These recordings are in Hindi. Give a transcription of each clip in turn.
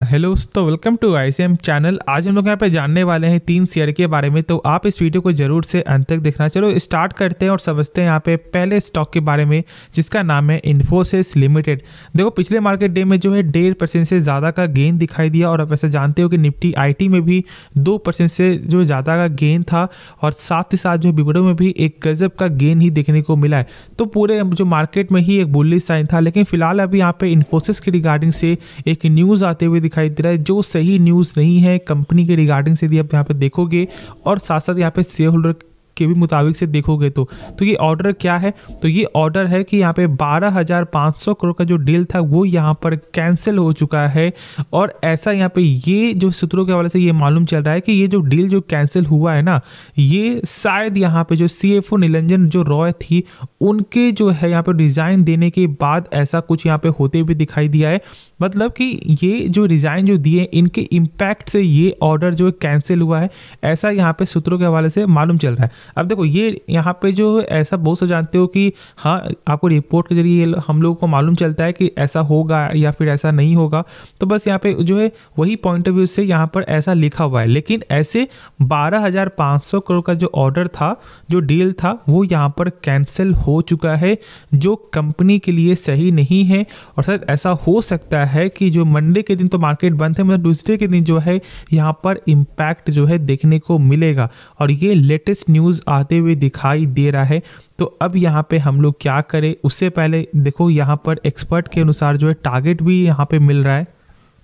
हेलो दोस्तों, वेलकम टू आईसीएम चैनल। आज हम लोग यहाँ पे जानने वाले हैं 3 शेयर के बारे में, तो आप इस वीडियो को जरूर से अंत तक देखना। चलो स्टार्ट करते हैं और समझते हैं यहाँ पे पहले स्टॉक के बारे में, जिसका नाम है इन्फोसिस लिमिटेड। देखो, पिछले मार्केट डे में जो है 1.5% से ज़्यादा का गेन दिखाई दिया, और आप ऐसे जानते हो कि निफ्टी आईटी में भी 2% से जो ज़्यादा का गेन था, और साथ ही साथ जो विप्रो में भी एक गजब का गेन ही देखने को मिला है। तो पूरे जो मार्केट में ही एक बुलिश साइन था, लेकिन फिलहाल अभी यहाँ पे इन्फोसिस के रिगार्डिंग से एक न्यूज़ आते हुए दिखाई दे रहा है, जो सही न्यूज़ नहीं है कंपनी के रिगार्डिंग से। यदि आप यहाँ पे देखोगे और साथ साथ यहाँ पे शेयर होल्डर के भी मुताबिक से देखोगे तो ये ऑर्डर क्या है? तो ये ऑर्डर है कि यहाँ पे 12,500 करोड़ का जो डील था वो यहाँ पर कैंसिल हो चुका है। और ऐसा यहाँ पे ये जो सूत्रों के हवाले से ये मालूम चल रहा है कि ये जो डील जो कैंसिल हुआ है ना, ये शायद यहाँ पे जो CFO नीलंजन जो रॉय थी, उनके जो है यहाँ पे रिजाइन देने के बाद ऐसा कुछ यहाँ पे होते हुए दिखाई दिया है। मतलब कि ये जो रिजाइन जो दिए, इनके इम्पैक्ट से ये ऑर्डर जो है कैंसिल हुआ है, ऐसा यहाँ पे सूत्रों के हवाले से मालूम चल रहा है। अब देखो, ये यहाँ पे जो ऐसा बहुत से जानते हो कि हाँ, आपको रिपोर्ट के जरिए हम लोगों को मालूम चलता है कि ऐसा होगा या फिर ऐसा नहीं होगा, तो बस यहाँ पे जो है वही पॉइंट ऑफ व्यू से यहाँ पर ऐसा लिखा हुआ है। लेकिन ऐसे 12,500 करोड़ का जो ऑर्डर था, जो डील था, वो यहाँ पर कैंसिल हो चुका है, जो कंपनी के लिए सही नहीं है। और शायद ऐसा हो सकता है कि जो मंडे के दिन तो मार्केट बंद है, मतलब दूसरे के दिन जो है यहाँ पर इम्पैक्ट जो है देखने को मिलेगा, और ये लेटेस्ट न्यूज़ आते हुए दिखाई दे रहा है। तो अब यहाँ पे हम लोग क्या करें, उससे पहले देखो यहाँ पर एक्सपर्ट के अनुसार जो है टारगेट भी यहाँ पे मिल रहा है।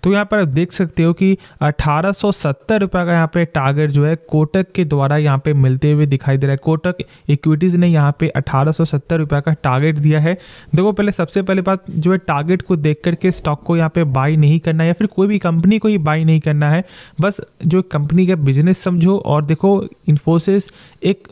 तो यहाँ पर आप देख सकते हो कि 1870 रुपये का यहाँ पे टारगेट जो है कोटक के द्वारा यहाँ पे मिलते हुए दिखाई दे रहा है। कोटक इक्विटीज़ ने यहाँ पे 1870 रुपये का टारगेट दिया है। देखो, पहले सबसे पहले बात जो है, टारगेट को देख करके स्टॉक को यहाँ पे बाई नहीं करना है, या फिर कोई भी कंपनी को ही बाई नहीं करना है। बस जो कंपनी का बिजनेस समझो। और देखो, इन्फोसिस एक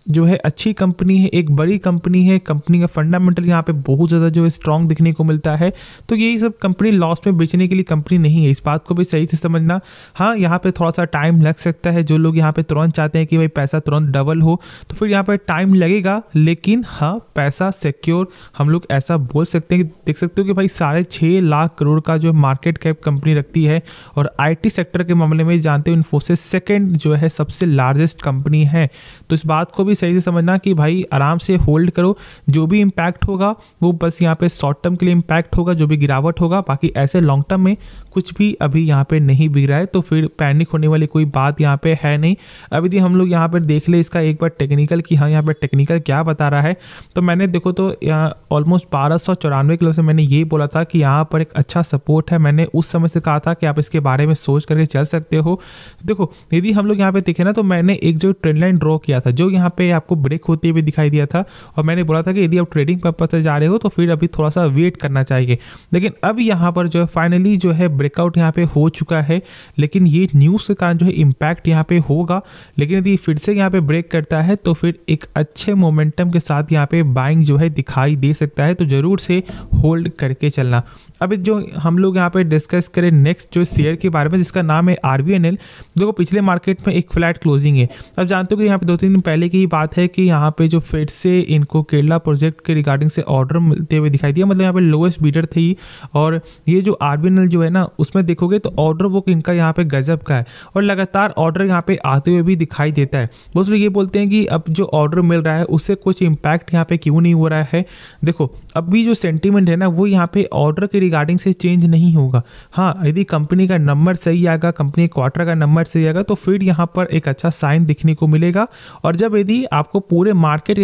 जो है अच्छी कंपनी है, एक बड़ी कंपनी है, कंपनी का फंडामेंटल यहाँ पे बहुत ज़्यादा जो है स्ट्रॉन्ग दिखने को मिलता है। तो यही सब कंपनी लॉस में बेचने के लिए कंपनी नहीं है, इस बात को भी सही से समझना। हाँ, यहाँ पे थोड़ा सा टाइम लग सकता है। जो लोग यहाँ पे तुरंत चाहते हैं कि भाई पैसा तुरंत डबल हो, तो फिर यहाँ पे टाइम लगेगा, लेकिन हाँ, पैसा सिक्योर हम लोग ऐसा बोल सकते हैं कि देख सकते हो कि भाई 6.5 लाख करोड़ का जो मार्केट कैप कंपनी रखती है। और IT सेक्टर के मामले में जानते हो, इन्फोसिस सेकेंड जो है सबसे लार्जेस्ट कंपनी है। तो इस बात को भी सही से समझना कि भाई आराम से होल्ड करो। जो भी इम्पैक्ट होगा वो बस यहाँ पे शॉर्ट टर्म के लिए इम्पैक्ट होगा, जो भी गिरावट होगा। बाकी ऐसे लॉन्ग टर्म में कुछ भी अभी यहाँ पे नहीं बिक रहा है, तो फिर पैनिक होने वाली कोई बात यहाँ पे है नहीं। अभी यदि हम लोग यहाँ पर देख ले इसका एक बार टेक्निकल कि हाँ, यहाँ पे टेक्निकल क्या बता रहा है, तो मैंने देखो तो यहाँ ऑलमोस्ट 1294 किलो से मैंने ये बोला था कि यहाँ पर एक अच्छा सपोर्ट है। मैंने उस समय से कहा था कि आप इसके बारे में सोच करके चल सकते हो। देखो, यदि हम लोग यहाँ पे देखें ना, तो मैंने एक जो ट्रेंड लाइन ड्रॉ किया था, जो यहाँ पे आपको ब्रेक होते हुए दिखाई दिया था, और मैंने बोला था कि यदि आप ट्रेडिंग पर्पस से जा रहे हो तो फिर अभी थोड़ा सा वेट करना चाहिए। लेकिन अब यहाँ पर जो है फाइनली जो है ब्रेकआउट यहाँ पे हो चुका है, लेकिन ये न्यूज़ के कारण जो है इम्पैक्ट यहाँ पे होगा। लेकिन यदि फिर से यहाँ पे ब्रेक करता है तो फिर एक अच्छे मोमेंटम के साथ यहाँ पे बाइंग जो है दिखाई दे सकता है, तो जरूर से होल्ड करके चलना। अब जो हम लोग यहाँ पे डिस्कस करें नेक्स्ट जो शेयर के बारे में, जिसका नाम है RVNL। देखो, पिछले मार्केट में एक फ्लैट क्लोजिंग है। अब जानते हो कि यहाँ पे 2-3 दिन पहले की ही बात है कि यहाँ पे जो फेड से इनको केरला प्रोजेक्ट के रिगार्डिंग से ऑर्डर मिलते हुए दिखाई दिया, मतलब यहाँ पे लोएस्ट बीडर थी। और ये जो RVNL जो है ना, उसमें देखोगे तो ऑर्डर बुक इनका यहाँ पे गजब का है, और लगातार ऑर्डर यहाँ पे आते हुए भी दिखाई देता है। बहुत लोग ये बोलते हैं कि अब जो ऑर्डर मिल रहा है उससे कुछ इम्पैक्ट यहाँ पे क्यों नहीं हो रहा है। देखो, अभी जो सेंटीमेंट है ना, वो यहाँ पे ऑर्डर के रिगार्डिंग से चेंज नहीं होगा। हाँ, यदि कंपनी का नंबर सही आएगा, कंपनी क्वार्टर का नंबर सही आएगा, तो फिर यहाँ पर एक अच्छा साइन दिखने को मिलेगा। और जब यदि आपको पूरे मार्केट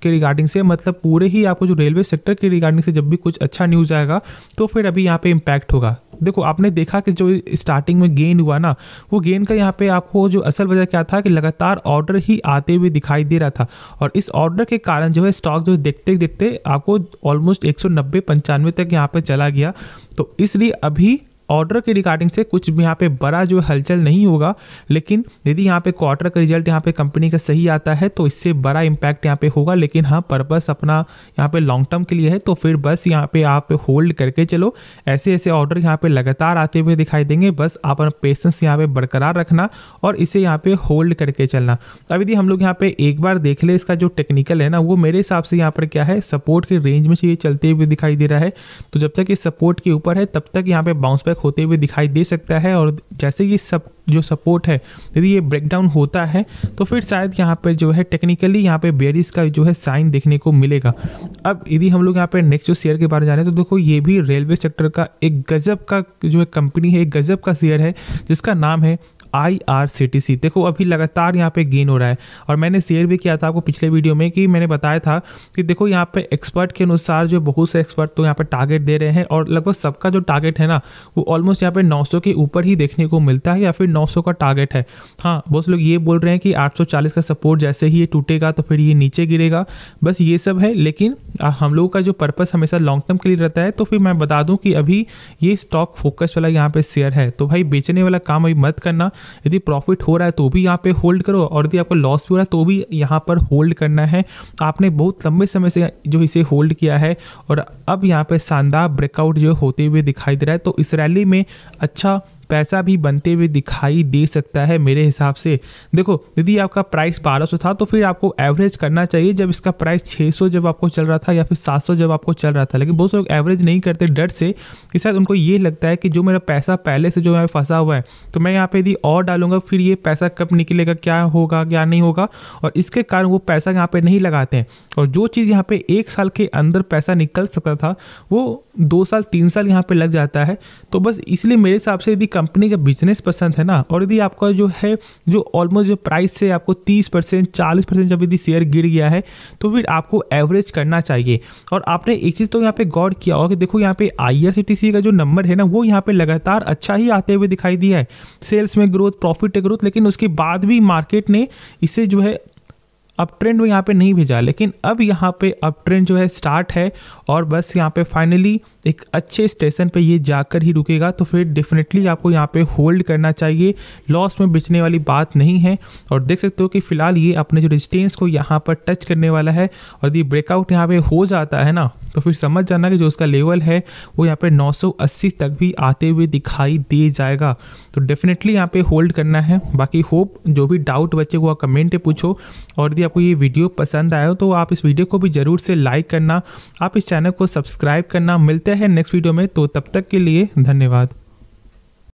के रिगार्डिंग से, मतलब पूरे ही आपको जो रेलवे सेक्टर के रिगार्डिंग से जब भी कुछ अच्छा न्यूज़ आएगा, तो फिर अभी यहाँ पे इम्पैक्ट होगा। देखो, आपने देखा कि जो स्टार्टिंग में गेन हुआ ना, वो गेन का यहाँ पे आपको जो असल वजह क्या था कि लगातार ऑर्डर ही आते हुए दिखाई दे रहा था, और इस ऑर्डर के कारण जो है स्टॉक जो देखते देखते आपको ऑलमोस्ट 190-95 तक यहाँ पे चला गया। तो इसलिए अभी ऑर्डर के रिगार्डिंग से कुछ भी यहाँ पे बड़ा जो हलचल नहीं होगा। लेकिन यदि यहाँ पे क्वार्टर का रिजल्ट यहाँ पे कंपनी का सही आता है तो इससे बड़ा इम्पैक्ट यहाँ पे होगा। लेकिन हाँ, पर्पस अपना यहाँ पे लॉन्ग टर्म के लिए है, तो फिर बस यहाँ पे आप होल्ड करके चलो। ऐसे ऐसे ऑर्डर यहाँ पे लगातार आते हुए दिखाई देंगे, बस आप अपना पेशेंस यहाँ पे बरकरार रखना और इसे यहाँ पे होल्ड करके चलना। अब यदि हम लोग यहाँ पे एक बार देख ले इसका जो टेक्निकल है ना, वो मेरे हिसाब से यहाँ पर क्या है, सपोर्ट के रेंज में ये चलते हुए दिखाई दे रहा है। तो जब तक ये सपोर्ट के ऊपर है तब तक यहाँ पे बाउंस बैक तक होते हुए दिखाई दे सकता है। और जैसे ये सब जो सपोर्ट है यदि ये ब्रेकडाउन होता है तो फिर शायद यहाँ पर जो है टेक्निकली यहाँ पे बेयरिश का जो है साइन देखने को मिलेगा। अब यदि हम लोग यहाँ पे नेक्स्ट जो शेयर के बारे में जाने तो देखो ये भी रेलवे सेक्टर का एक गजब का जो है कंपनी है, एक गजब का शेयर है जिसका नाम है IRCTC। देखो अभी लगातार यहाँ पे गेन हो रहा है और मैंने शेयर भी किया था आपको पिछले वीडियो में कि मैंने बताया था कि देखो यहाँ पे एक्सपर्ट के अनुसार जो बहुत से एक्सपर्ट तो यहाँ पे टारगेट दे रहे हैं और लगभग सबका जो टारगेट है ना वो ऑलमोस्ट यहाँ पे 900 के ऊपर ही देखने को मिलता है या फिर 900 का टारगेट है। हाँ, बहुत लोग ये बोल रहे हैं कि 840 का सपोर्ट जैसे ही ये टूटेगा तो फिर ये नीचे गिरेगा, बस ये सब है। लेकिन हम लोगों का जो पर्पस हमेशा लॉन्ग टर्म के लिए रहता है तो फिर मैं बता दूं कि अभी ये स्टॉक फोकस वाला यहाँ पे शेयर है, तो भाई बेचने वाला काम अभी मत करना। यदि प्रॉफिट हो रहा है तो भी यहाँ पे होल्ड करो और यदि आपको लॉस भी हो रहा है तो भी यहाँ पर होल्ड करना है। आपने बहुत लंबे समय से जो इसे होल्ड किया है और अब यहाँ पे शानदार ब्रेकआउट जो होते हुए दिखाई दे रहा है, तो इस रैली में अच्छा पैसा भी बनते हुए दिखाई दे सकता है मेरे हिसाब से। देखो यदि आपका प्राइस 1200 था तो फिर आपको एवरेज करना चाहिए जब इसका प्राइस 600 जब आपको चल रहा था या फिर 700 जब आपको चल रहा था। लेकिन बहुत लोग एवरेज नहीं करते डर से कि शायद उनको ये लगता है कि जो मेरा पैसा पहले से जो है फंसा हुआ है तो मैं यहाँ पे यदि और डालूंगा फिर ये पैसा कब निकलेगा, क्या होगा क्या नहीं होगा, और इसके कारण वो पैसा यहाँ पे नहीं लगाते हैं। और जो चीज़ यहाँ पे 1 साल के अंदर पैसा निकल सकता था वो 2 साल 3 साल यहाँ पे लग जाता है। तो बस इसलिए मेरे हिसाब से यदि कंपनी का बिजनेस पसंद है ना और यदि आपका जो है जो ऑलमोस्ट जो प्राइस से आपको 30% 40% जब यदि शेयर गिर गया है तो फिर आपको एवरेज करना चाहिए। और आपने एक चीज़ तो यहाँ पे गौर किया होगा कि देखो यहाँ पे IRCTC का जो नंबर है ना वो यहाँ पे लगातार अच्छा ही आते हुए दिखाई दिया है, सेल्स में ग्रोथ, प्रॉफिट में ग्रोथ, लेकिन उसके बाद भी मार्केट ने इसे जो है अप ट्रेंड में यहाँ पे नहीं भेजा। लेकिन अब यहाँ पे अप ट्रेंड जो है स्टार्ट है और बस यहाँ पे फाइनली एक अच्छे स्टेशन पे ये जाकर ही रुकेगा, तो फिर डेफिनेटली आपको यहाँ पे होल्ड करना चाहिए, लॉस में बेचने वाली बात नहीं है। और देख सकते हो कि फिलहाल ये अपने जो रेजिस्टेंस को यहाँ पर टच करने वाला है और यदि ब्रेकआउट यहाँ पे हो जाता है ना तो फिर समझ जाना कि जो उसका लेवल है वो यहाँ पे 980 तक भी आते हुए दिखाई दे जाएगा। तो डेफिनेटली यहाँ पे होल्ड करना है। बाकी होप जो भी डाउट बच्चे को कमेंट पे पूछो और यदि आपको ये वीडियो पसंद आया हो तो आप इस वीडियो को भी ज़रूर से लाइक करना, आप इस चैनल को सब्सक्राइब करना। मिलते हैं नेक्स्ट वीडियो में, तो तब तक के लिए धन्यवाद।